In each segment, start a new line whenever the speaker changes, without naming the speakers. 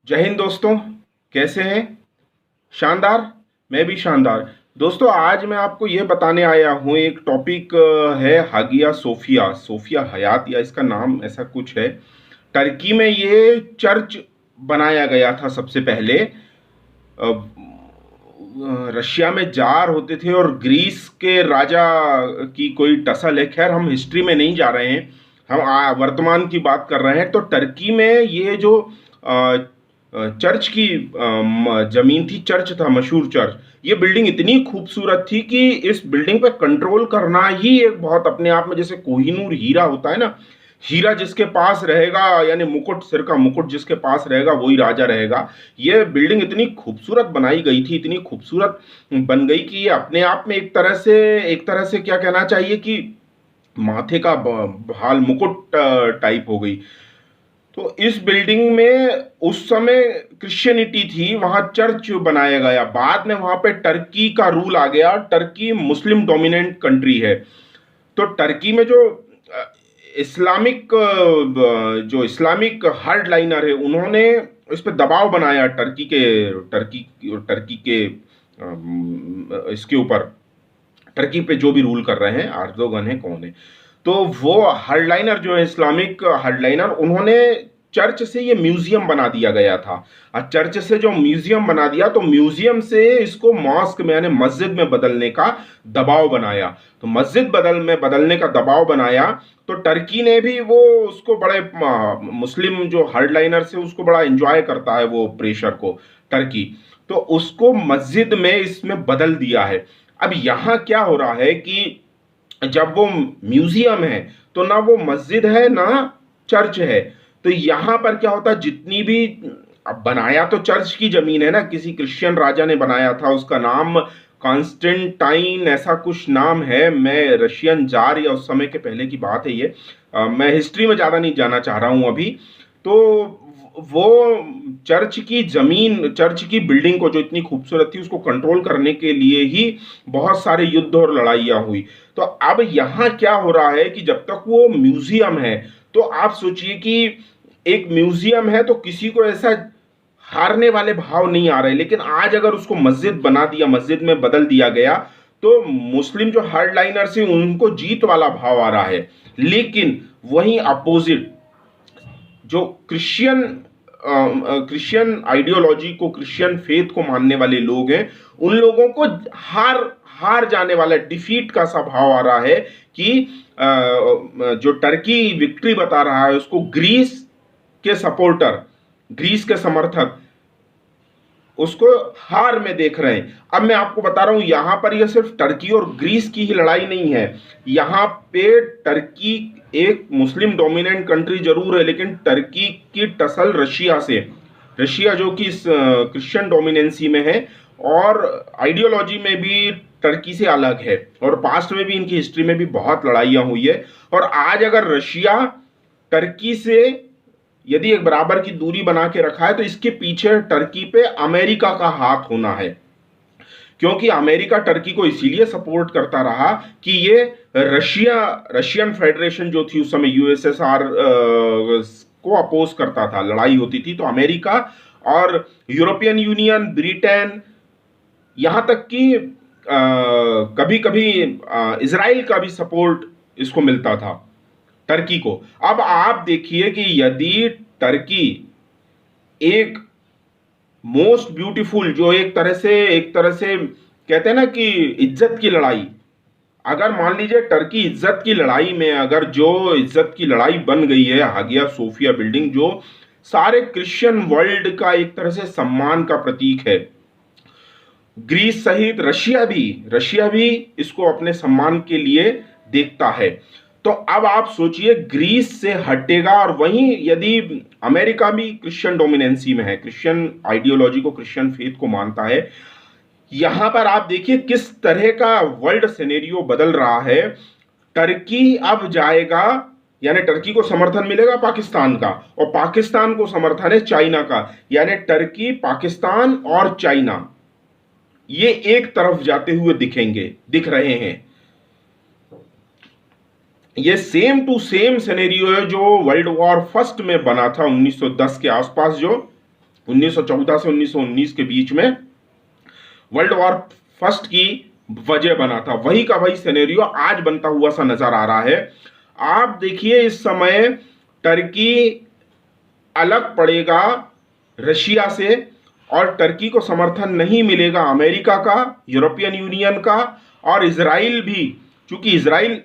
जय हिंद दोस्तों। कैसे हैं? शानदार। मैं भी शानदार। दोस्तों, आज मैं आपको ये बताने आया हूँ, एक टॉपिक है हागिया सोफिया, सोफिया हयात या इसका नाम ऐसा कुछ है। टर्की में ये चर्च बनाया गया था सबसे पहले। रशिया में जार होते थे और ग्रीस के राजा की कोई टसल है। खैर, हम हिस्ट्री में नहीं जा रहे हैं, हम वर्तमान की बात कर रहे हैं। तो टर्की में ये जो चर्च की जमीन थी, चर्च था, मशहूर चर्च। ये बिल्डिंग इतनी खूबसूरत थी कि इस बिल्डिंग पे कंट्रोल करना ही एक बहुत अपने आप में, जैसे कोहिनूर हीरा होता है ना, हीरा जिसके पास रहेगा, यानी मुकुट, सिर का मुकुट जिसके पास रहेगा वही राजा रहेगा। ये बिल्डिंग इतनी खूबसूरत बनाई गई थी, इतनी खूबसूरत बन गई कि ये अपने आप में एक तरह से क्या कहना चाहिए कि माथे का भाल, मुकुट टाइप हो गई। तो इस बिल्डिंग में उस समय क्रिश्चियनिटी थी, वहां चर्च बनाया गया। बाद में वहां पे टर्की का रूल आ गया। टर्की मुस्लिम डोमिनेंट कंट्री है। तो टर्की में जो इस्लामिक हार्ड लाइनर है, उन्होंने इस पर दबाव बनाया टर्की के इसके ऊपर। टर्की पे जो भी रूल कर रहे हैं, अर्दोगन है, कौन है, तो वो हार्डलाइनर जो है, इस्लामिक हार्डलाइनर, उन्होंने चर्च से ये म्यूजियम बना दिया गया था। और चर्च से जो म्यूजियम बना दिया, तो म्यूजियम से इसको मॉस्क में यानी मस्जिद में बदलने का दबाव बनाया। तो मस्जिद बदलने का दबाव बनाया। तो टर्की ने भी वो उसको बड़े मुस्लिम जो हार्डलाइनर से उसको बड़ा एंजॉय करता है वो प्रेशर को, टर्की। तो उसको मस्जिद में इसमें बदल दिया है। अब यहाँ क्या हो रहा है कि जब वो म्यूजियम है, तो ना वो मस्जिद है ना चर्च है। तो यहां पर क्या होता है, जितनी भी, अब बनाया तो चर्च की जमीन है ना, किसी क्रिश्चियन राजा ने बनाया था, उसका नाम कॉन्स्टेंटाइन ऐसा कुछ नाम है। मैं रशियन जार या उस समय के पहले की बात है ये। मैं हिस्ट्री में ज्यादा नहीं जाना चाह रहा हूं अभी। तो वो चर्च की जमीन, चर्च की बिल्डिंग को जो इतनी खूबसूरत थी, उसको कंट्रोल करने के लिए ही बहुत सारे युद्ध और लड़ाइयाँ हुई। तो अब यहाँ क्या हो रहा है कि जब तक वो म्यूजियम है, तो आप सोचिए कि एक म्यूजियम है तो किसी को ऐसा हारने वाले भाव नहीं आ रहे। लेकिन आज अगर उसको मस्जिद बना दिया, मस्जिद में बदल दिया गया, तो मुस्लिम जो हार्डलाइनर्स हैं उनको जीत वाला भाव आ रहा है। लेकिन वहीं अपोजिट जो क्रिश्चियन आइडियोलॉजी को, क्रिश्चियन फेथ को मानने वाले लोग हैं, उन लोगों को हार हार जाने वाला, डिफीट का सा भाव आ रहा है कि जो टर्की विक्ट्री बता रहा है, उसको ग्रीस के सपोर्टर, ग्रीस के समर्थक उसको हार में देख रहे हैं। अब मैं आपको बता रहा हूं, यहां पर यह सिर्फ टर्की और ग्रीस की ही लड़ाई नहीं है। यहां पे टर्की एक मुस्लिम डोमिनेंट कंट्री जरूर है, लेकिन टर्की की टसल रशिया से, रशिया जो कि क्रिश्चियन डोमिनेंसी में है और आइडियोलॉजी में भी टर्की से अलग है, और पास्ट में भी इनकी हिस्ट्री में भी बहुत लड़ाइयां हुई है। और आज अगर रशिया टर्की से यदि एक बराबर की दूरी बना के रखा है, तो इसके पीछे टर्की पे अमेरिका का हाथ होना है। क्योंकि अमेरिका टर्की को इसीलिए सपोर्ट करता रहा कि ये रशियन फेडरेशन जो थी उस समय, यूएसएसआर को अपोज करता था, लड़ाई होती थी, तो अमेरिका और यूरोपियन यूनियन, ब्रिटेन, यहां तक कि कभी कभी इसराइल का भी सपोर्ट इसको मिलता था, टर्की को। अब आप देखिए कि यदि टर्की एक मोस्ट ब्यूटीफुल, जो एक तरह से कहते हैं ना कि इज्जत की लड़ाई, अगर मान लीजिए टर्की इज्जत की लड़ाई में, अगर जो इज्जत की लड़ाई बन गई है हागिया सोफिया बिल्डिंग, जो सारे क्रिश्चियन वर्ल्ड का एक तरह से सम्मान का प्रतीक है, ग्रीस सहित रशिया भी इसको अपने सम्मान के लिए देखता है। तो अब आप सोचिए, ग्रीस से हटेगा, और वहीं यदि अमेरिका भी क्रिश्चियन डोमिनेंसी में है, क्रिश्चियन आइडियोलॉजी को, क्रिश्चियन फेथ को मानता है, यहां पर आप देखिए किस तरह का वर्ल्ड सिनेरियो बदल रहा है। टर्की अब जाएगा, यानी टर्की को समर्थन मिलेगा पाकिस्तान का, और पाकिस्तान को समर्थन है चाइना का, यानी टर्की, पाकिस्तान और चाइना ये एक तरफ जाते हुए दिख रहे हैं। ये सेम टू सेम सिनेरियो है जो वर्ल्ड वॉर फर्स्ट में बना था 1910 के आसपास, जो 1914 से 1919 के बीच में वर्ल्ड वॉर फर्स्ट की वजह बना था। वही का वही सिनेरियो आज बनता हुआ सा नजर आ रहा है। आप देखिए इस समय टर्की अलग पड़ेगा रशिया से, और टर्की को समर्थन नहीं मिलेगा अमेरिका का, यूरोपियन यूनियन का, और इजराइल भी, चूंकि इजराइल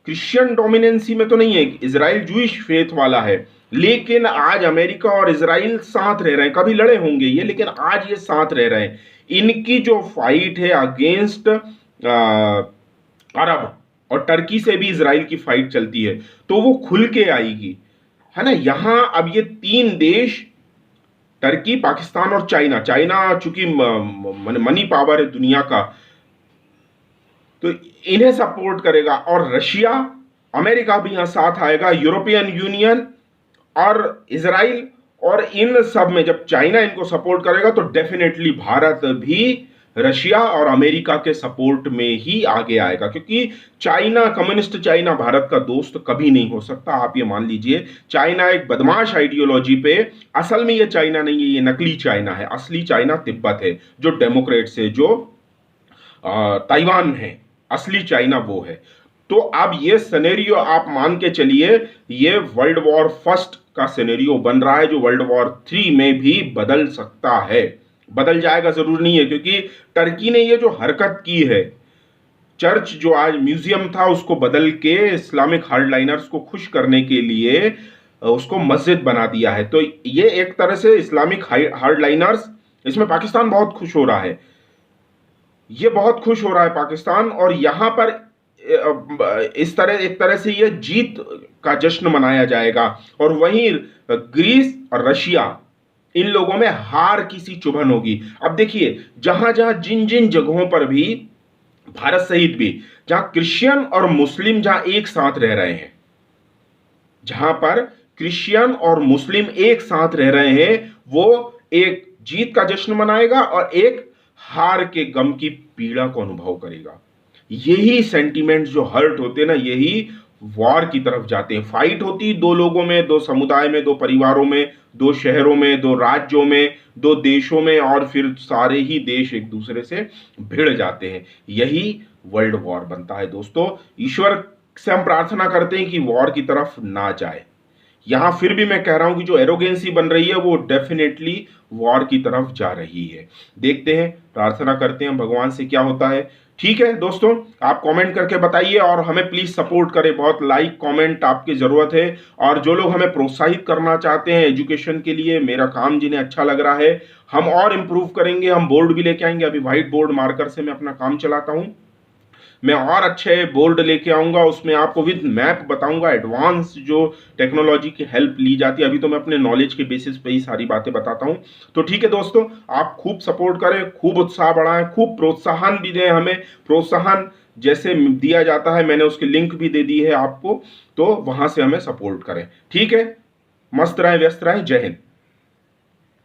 क्रिश्चियन डोमिनेंसी में तो नहीं है, इजराइल जूइश फेथ वाला है, लेकिन आज अमेरिका और इजराइल साथ रह रहे हैं। कभी लड़े होंगे ये, लेकिन आज ये साथ रह रहे हैं। इनकी जो फाइट है अगेंस्ट अरब, और टर्की से भी इजराइल की फाइट चलती है, तो वो खुल के आएगी, है ना। यहां अब ये तीन देश, टर्की, पाकिस्तान और चाइना, चाइना चूंकि मनी पावर है दुनिया का, तो इन्हें सपोर्ट करेगा, और रशिया, अमेरिका भी यहां साथ आएगा, यूरोपियन यूनियन और इजराइल, और इन सब में जब चाइना इनको सपोर्ट करेगा तो डेफिनेटली भारत भी रशिया और अमेरिका के सपोर्ट में ही आगे आएगा, क्योंकि चाइना, कम्युनिस्ट चाइना भारत का दोस्त कभी नहीं हो सकता। आप ये मान लीजिए, चाइना एक बदमाश आइडियोलॉजी पे, असल में ये चाइना नहीं है, ये नकली चाइना है। असली चाइना तिब्बत है, जो डेमोक्रेट्स है, जो ताइवान है, असली चाइना वो है। तो अब ये सिनेरियो आप मान के चलिए, ये वर्ल्ड वॉर फर्स्ट का सिनेरियो बन रहा है, जो वर्ल्ड वॉर 3 में भी बदल सकता है। बदल जाएगा जरूर नहीं है, क्योंकि टर्की ने ये जो हरकत की है, चर्च जो आज म्यूजियम था उसको बदल के इस्लामिक हार्डलाइनर्स को खुश करने के लिए उसको मस्जिद बना दिया है। तो ये एक तरह से इस्लामिक हार्डलाइनर्स, इसमें पाकिस्तान बहुत खुश हो रहा है, ये बहुत खुश हो रहा है पाकिस्तान। और यहां पर इस तरह, एक तरह से ये जीत का जश्न मनाया जाएगा। और वहीं ग्रीस और रशिया, इन लोगों में हार की सी चुभन होगी। अब देखिए, जहां जहां जिन जिन जगहों पर भी, भारत सहित भी, जहां क्रिश्चियन और मुस्लिम जहां एक साथ रह रहे हैं, जहां पर क्रिश्चियन और मुस्लिम एक साथ रह रहे हैं, वो एक जीत का जश्न मनाएगा और एक हार के गम की पीड़ा को अनुभव करेगा। यही सेंटीमेंट्स जो हर्ट होते हैं ना, यही वॉर की तरफ जाते हैं। फाइट होती दो लोगों में, दो समुदाय में, दो परिवारों में, दो शहरों में, दो राज्यों में, दो देशों में, और फिर सारे ही देश एक दूसरे से भिड़ जाते हैं। यही वर्ल्ड वॉर बनता है दोस्तों। ईश्वर से हम प्रार्थना करते हैं कि वॉर की तरफ ना जाए। यहां फिर भी मैं कह रहा हूं कि जो एरोगेंसी बन रही है वो डेफिनेटली वॉर की तरफ जा रही है। देखते हैं, प्रार्थना करते हैं भगवान से क्या होता है। ठीक है दोस्तों, आप कमेंट करके बताइए और हमें प्लीज सपोर्ट करें। बहुत लाइक कमेंट आपकी जरूरत है। और जो लोग हमें प्रोत्साहित करना चाहते हैं एजुकेशन के लिए, मेरा काम जिन्हें अच्छा लग रहा है, हम और इम्प्रूव करेंगे। हम बोर्ड भी लेके आएंगे। अभी व्हाइट बोर्ड मार्कर से मैं अपना काम चलाता हूं, मैं और अच्छे बोर्ड लेके आऊंगा, उसमें आपको विद मैप बताऊंगा, एडवांस जो टेक्नोलॉजी की हेल्प ली जाती है। अभी तो मैं अपने नॉलेज के बेसिस पे ही सारी बातें बताता हूं। तो ठीक है दोस्तों, आप खूब सपोर्ट करें, खूब उत्साह बढ़ाएं, खूब प्रोत्साहन भी दें हमें। प्रोत्साहन जैसे दिया जाता है, मैंने उसकी लिंक भी दे दी है आपको, तो वहां से हमें सपोर्ट करें। ठीक है, मस्त रहें, व्यस्त रहें। जय हिंद।